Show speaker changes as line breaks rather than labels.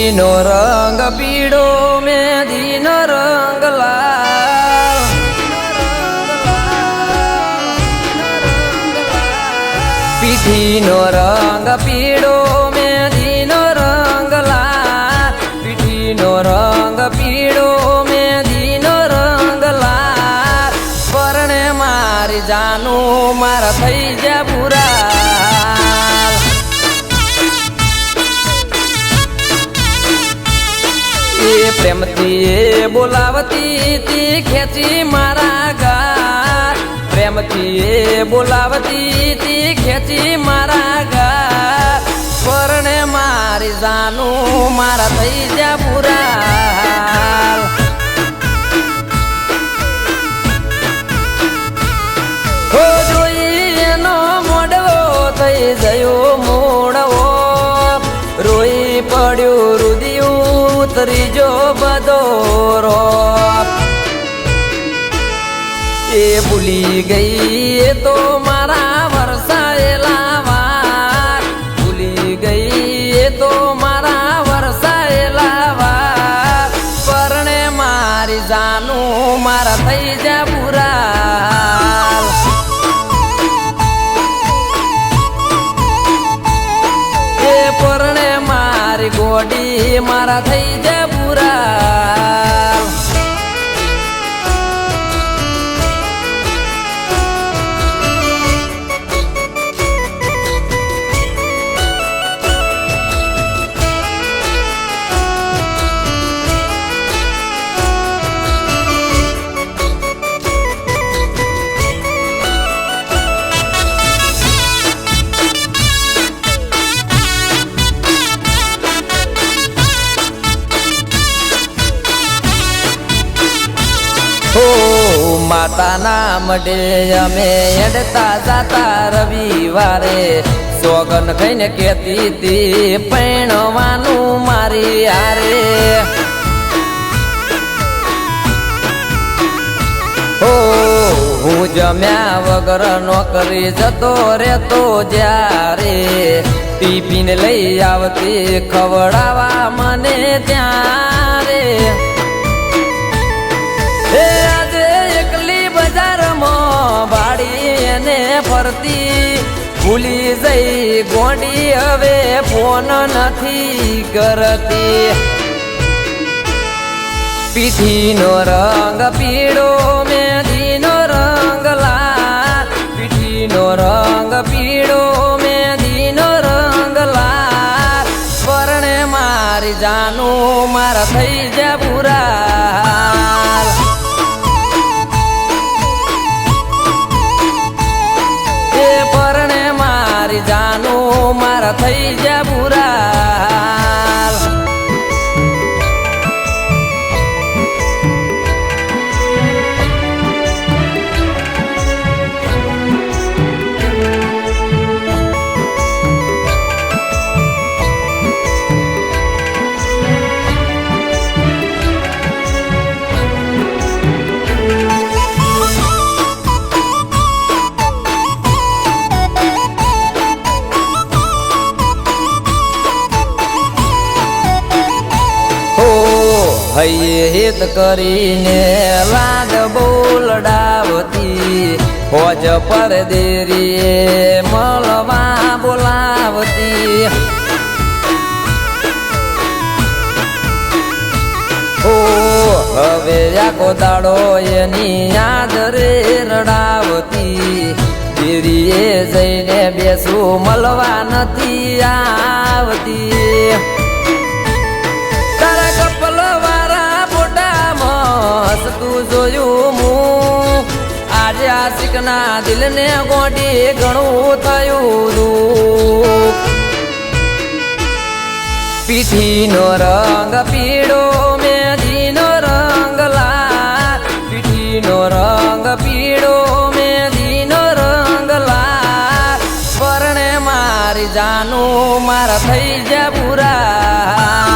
પીઠીનો રંગ પીળો મેંદીનો રંગ લાલ પીઠીનો રંગ પીળો મેંદીનો રંગ લાલ પીઠીનો રંગ પીળો મેંદીનો રંગ લાલ પરણે મારી જાનું મારા થઈ જા પૂરા પ્રેમથી બોલાવતી તી ખેંચી મારા ગા પ્રેમથી બોલાવતી તી ખેંચી મારા ગા પરણે મારી જાનું મારા થઈ જા પૂરા હો જોઈ એનો મોડવો થઈ ગયો મોડવો રોઈ પડ્યું રુદિયું ત્રીજો બધો રોપ એ ભૂલી ગઈ એ તો મારા વરસાયેલા વાત ભૂલી ગઈ એ તો મારા વરસાયેલા વાત પરણે મારી જાનું મારા થઈ જા પૂરા એ પરણે મારી ગોડી મારા થઈ જા પૂરા માતાના મઢે અમે હેડતા જાતા રવિવારે સોગન ખાઈને કેતી તી પૈણવાનું મારી હારે હું જમ્યા વગર નોકરી જતો રેતો જ્યારે ટિફિન લઈ આવતી ખવડાવા મને ત્યારે ફરતી ભૂલી જઈ ગોડી હવે ફોન નથી કરતી પીઠીનો રંગ પીળો મેંદીનો રંગ લાલ પીઠીનો રંગ પીળો મેંદીનો રંગ લાલ પરણે મારી જાનું મારા થઈ જા પૂરા જાનું મારા થઈ જા પૂરા હૈયે હિત કરીને લાડ બોલડાવતી હોજ પર દેરીએ મળવા બોલાવતી ઓ હવે આખો દાડો એની યાદ રે રડાવતી દેરીએ જઈને બેસું મળવા નથી આવતી તું જોયું હું આજે આશિકના દિલને ગોડી ઘણું થયું દુઃખ પીઠીનો રંગ પીળો મેંદીનો રંગ લાલ પીઠીનો રંગ પીળો મેંદીનો રંગ લાલ પરણે મારી જાનું મારા થઈ જા પૂરા